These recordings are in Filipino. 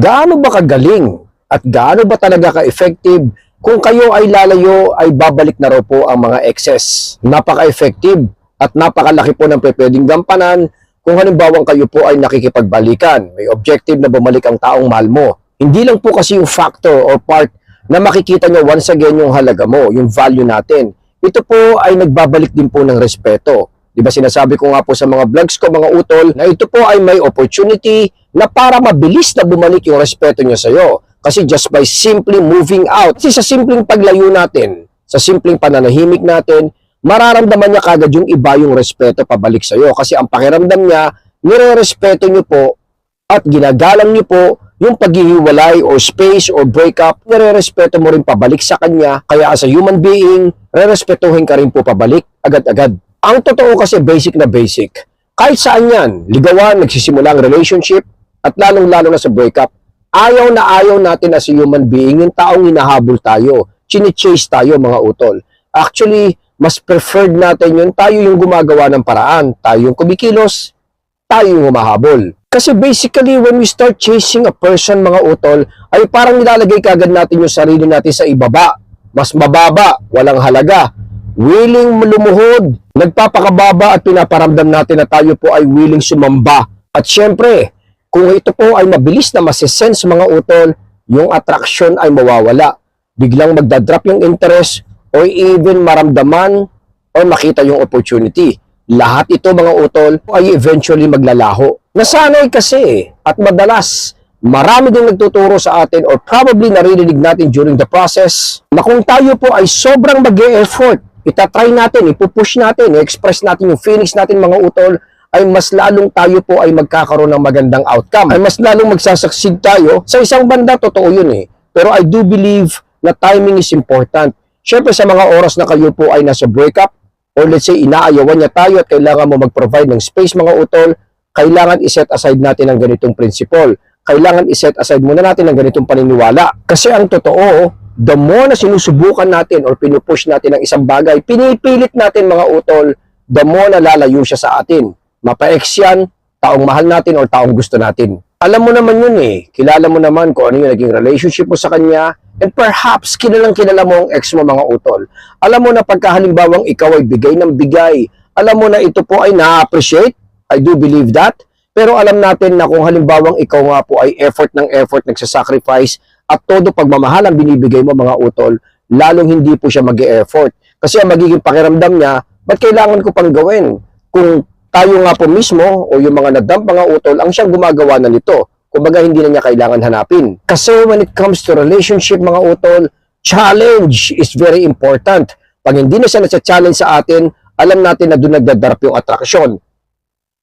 gaano ba kagaling at gaano ba talaga ka-effective kung kayo ay lalayo ay babalik na raw po ang mga excess. Napaka-effective at napakalaki po ng pwedeng gampanan kung halimbawa kayo po ay nakikipagbalikan. May objective na bumalik ang taong mahal mo. Hindi lang po kasi yung factor or part na makikita nyo once again yung halaga mo, yung value natin. Ito po ay nagbabalik din po ng respeto. Diba sinasabi ko nga po sa mga vlogs ko, mga utol, na ito po ay may opportunity na para mabilis na bumalik yung respeto nyo sa'yo. Kasi just by simply moving out, kasi sa simpleng paglayo natin, sa simpleng pananahimik natin, mararamdaman niya kagad yung iba yung respeto pabalik sa'yo. Kasi ang pakiramdam niya, nire-respeto nyo po at ginagalang nyo po yung paghihiwalay or space or breakup, nire-respeto mo rin pabalik sa kanya. Kaya as a human being, re-respetuhin ka rin po pabalik agad-agad. Ang totoo kasi basic na basic. Kahit saan yan, ligawan, nagsisimula ang relationship, at lalong-lalo na sa breakup, ayaw natin as a human being, yung taong hinahabol tayo, chine-chase tayo mga utol. Actually, mas preferred natin yun, tayo yung gumagawa ng paraan, tayo yung kumikilos, tayo yung humahabol. Kasi basically, when we start chasing a person mga utol, ay parang nilalagay kagad natin yung sarili natin sa ibaba, mas mababa, walang halaga. Willing lumuhod, nagpapakababa at pinaparamdam natin na tayo po ay willing sumamba. At syempre, kung ito po ay mabilis na masisense mga utol, yung attraction ay mawawala. Biglang magdadrop yung interest or even maramdaman or makita yung opportunity. Lahat ito mga utol ay eventually maglalaho. Nasanay kasi at madalas marami din nagtuturo sa atin or probably naririnig natin during the process na kung tayo po ay sobrang mag-e-effort, itatry natin, ipupush natin, i-express natin yung feelings natin mga utol, ay mas lalong tayo po ay magkakaroon ng magandang outcome. Ay mas lalong magsasucceed tayo. Sa isang banda, totoo yun eh. Pero I do believe na timing is important. Siyempre sa mga oras na kayo po ay nasa breakup, or let's say inaayawan niya tayo at kailangan mo mag-provide ng space mga utol, kailangan iset aside natin ang ganitong principle. Kailangan iset aside muna natin ang ganitong paniniwala. Kasi ang totoo, the more na sinusubukan natin or pinupush natin ang isang bagay, pinipilit natin mga utol, the more na lalayo siya sa atin. Mapa-ex yan, taong mahal natin or taong gusto natin. Alam mo naman yun eh. Kilala mo naman kung ano yung naging relationship mo sa kanya, and perhaps kilalang kilala mo ang ex mo mga utol. Alam mo na pagkahalimbawang ikaw ay bigay ng bigay, alam mo na ito po ay na-appreciate, I do believe that, pero alam natin na kung halimbawang ikaw nga po ay effort, nagsasacrifice, at todo pagmamahal ang binibigay mo mga utol, lalong hindi po siya mag-e-effort. Kasi ang magiging pakiramdam niya, ba't kailangan ko pang gawin? Kung tayo nga po mismo, o yung mga nadamp mga utol, ang siyang gumagawa na nito. Kumbaga hindi na niya kailangan hanapin. Kasi when it comes to relationship mga utol, challenge is very important. Pag hindi na siya nasa-challenge sa atin, alam natin na doon nagdadarap yung attraction.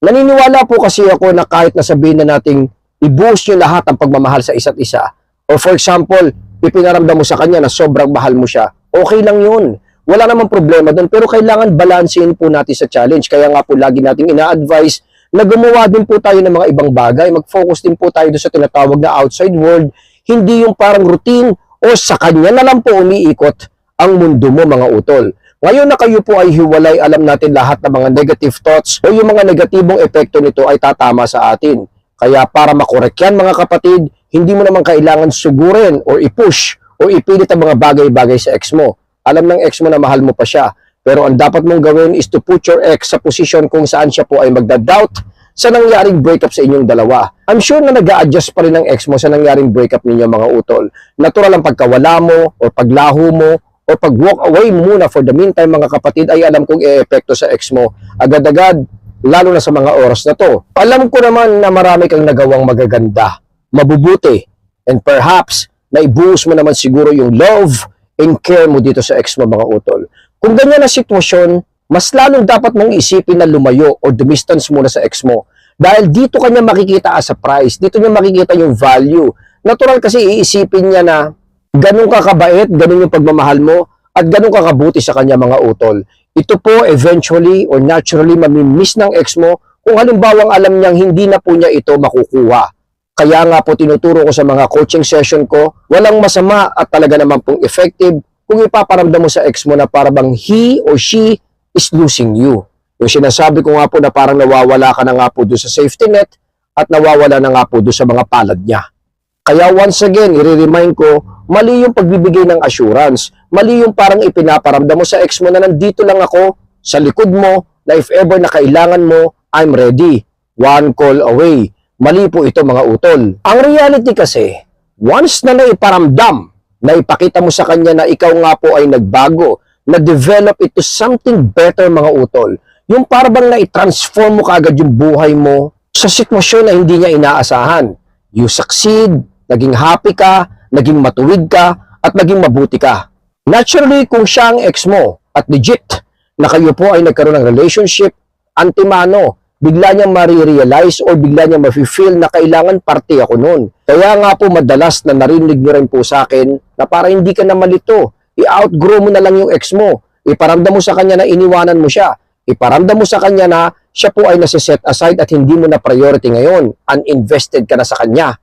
Naniniwala po kasi ako na kahit nasabihin na nating i-boost nyo lahat ang pagmamahal sa isa't isa, or for example, ipinaramdam mo sa kanya na sobrang mahal mo siya, okay lang yun. Wala namang problema doon, pero kailangan balansehin po natin sa challenge. Kaya nga po lagi nating ina-advise na gumawa din po tayo ng mga ibang bagay. Mag-focus din po tayo doon sa tinatawag na outside world. Hindi yung parang routine o sa kanya na lang po umiikot ang mundo mo mga utol. Ngayon na kayo po ay hiwalay, alam natin lahat ng mga negative thoughts o yung mga negatibong epekto nito ay tatama sa atin. Kaya para makorek yan mga kapatid, hindi mo naman kailangan sugurin or i-push o ipilit ang mga bagay-bagay sa ex mo. Alam ng ex mo na mahal mo pa siya. Pero ang dapat mong gawin is to put your ex sa position kung saan siya po ay magda-doubt sa nangyaring breakup sa inyong dalawa. I'm sure na nag-a-adjust pa rin ang ex mo sa nangyaring breakup ninyo mga utol. Natural ang pagkawala mo o paglaho mo o pag-walk away muna for the meantime mga kapatid ay alam kong e-epekto sa ex mo agad-agad, lalo na sa mga oras na to. Alam ko naman na marami kang nagawang magaganda, mabubuti, and perhaps naibuhos mo naman siguro yung love and care mo dito sa ex mo mga utol. Kung ganyan na sitwasyon, mas lalong dapat mong isipin na lumayo o dumistance muna sa ex mo. Dahil dito kanya makikita as a price, dito niya makikita yung value. Natural kasi iisipin niya na ganun ka kabait, ganun yung pagmamahal mo, at ganun ka kabuti sa kanya mga utol. Ito po eventually or naturally mamimiss ng ex mo kung halimbawang alam niyang hindi na po niya ito makukuha. Kaya nga po tinuturo ko sa mga coaching session ko, walang masama at talaga naman pong effective kung ipaparamdam mo sa ex mo na parang he or she is losing you. Yung sinasabi ko nga po na parang nawawala ka na nga po doon sa safety net at nawawala na nga po doon sa mga palad niya. Kaya once again, i-remind ko, mali yung pagbibigay ng assurance. Mali yung parang ipinaparamdam mo sa ex mo na nandito lang ako, sa likod mo, na if ever na kailangan mo, I'm ready. One call away. Mali po ito mga utol. Ang reality kasi, once na naiparamdam, na ipakita mo sa kanya na ikaw nga po ay nagbago, na-develop it to something better mga utol. Yung parang na-transform mo kaagad yung buhay mo sa sitwasyon na hindi niya inaasahan. You succeed, naging happy ka, naging matuwid ka, at naging mabuti ka. Naturally, kung siya ang ex mo, at legit, na kayo po ay nagkaroon ng relationship, antimano, bigla niyang marirealize o bigla niyang mafe-feel na kailangan parte ako nun. Kaya nga po madalas na narinig niyo rin po sa akin na para hindi ka na malito, i-outgrow mo na lang yung ex mo. Iparamdam mo sa kanya na iniwanan mo siya. Iparamdam mo sa kanya na siya po ay nasa-set aside at hindi mo na priority ngayon. Uninvested ka na sa kanya.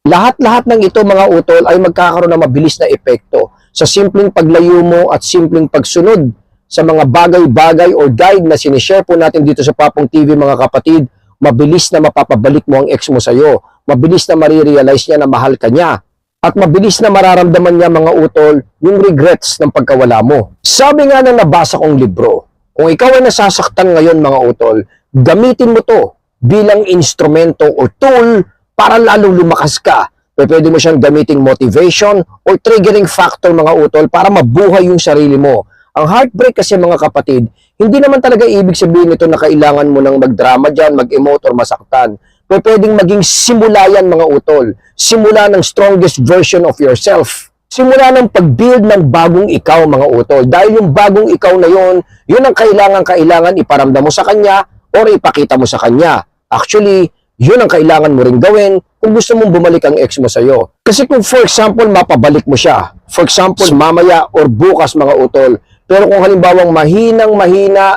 Lahat-lahat ng ito mga utol ay magkakaroon ng mabilis na epekto sa simpleng paglayo mo at simpleng pagsunod sa mga bagay-bagay or guide na sinishare po natin dito sa Papong TV mga kapatid. Mabilis na mapapabalik mo ang ex mo sa'yo. Mabilis na marirealize niya na mahal ka niya. At mabilis na mararamdaman niya mga utol yung regrets ng pagkawala mo. Sabi nga na nabasa kong libro, kung ikaw ay nasasaktan ngayon mga utol, gamitin mo to bilang instrumento o tool para lalong lumakas ka. Pwede mo siyang gamiting motivation or triggering factor mga utol para mabuhay yung sarili mo. Ang heartbreak kasi mga kapatid, hindi naman talaga ibig sabihin nito na kailangan mo nang magdrama dyan, mag-emote or masaktan. Pwedeng maging simula yan mga utol. Simula ng strongest version of yourself. Simula ng pag-build ng bagong ikaw mga utol. Dahil yung bagong ikaw na yun ang kailangan iparamdam mo sa kanya or ipakita mo sa kanya. Actually, yun ang kailangan mo rin gawin kung gusto mong bumalik ang ex mo sa'yo. Kasi kung for example, mapabalik mo siya. For example, mamaya or bukas mga utol. Pero kung halimbawang mahina,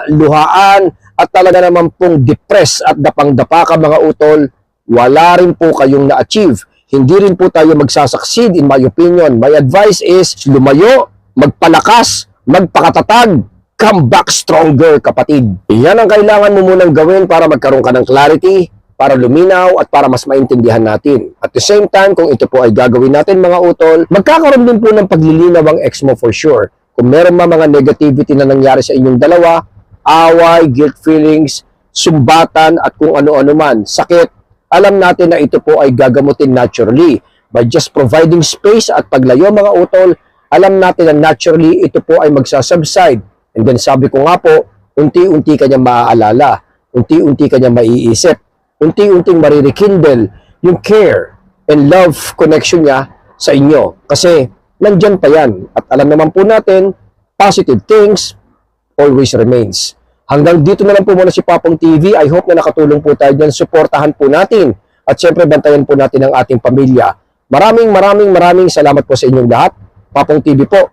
luhaan, at talaga naman pong depressed at dapang-dapa ka mga utol, wala rin po kayong na-achieve. Hindi rin po tayo magsasucceed in my opinion. My advice is lumayo, magpalakas, magpakatatag, come back stronger kapatid. Iyan ang kailangan mo munang gawin para magkaroon ka ng clarity, para luminaw at para mas maintindihan natin. At the same time, kung ito po ay gagawin natin mga utol, magkakaroon din po ng paglilinaw ang ex mo for sure. Kung meron mga negativity na nangyari sa inyong dalawa, away, guilt feelings, sumbatan at kung ano-ano man, sakit, alam natin na ito po ay gagamutin naturally. By just providing space at paglayo mga utol, alam natin na naturally ito po ay magsasubside. And then sabi ko nga po, unti-unti kanya maaalala, unti-unti kanya maiisip, unti-unting marirekindle yung care and love connection niya sa inyo. Kasi nandyan pa yan. At alam naman po natin, positive things always remains. Hanggang dito na lang po muna si Papong TV. I hope na nakatulong po tayo dyan. Suportahan po natin. At syempre, bantayan po natin ang ating pamilya. Maraming salamat po sa inyong lahat. Papong TV po.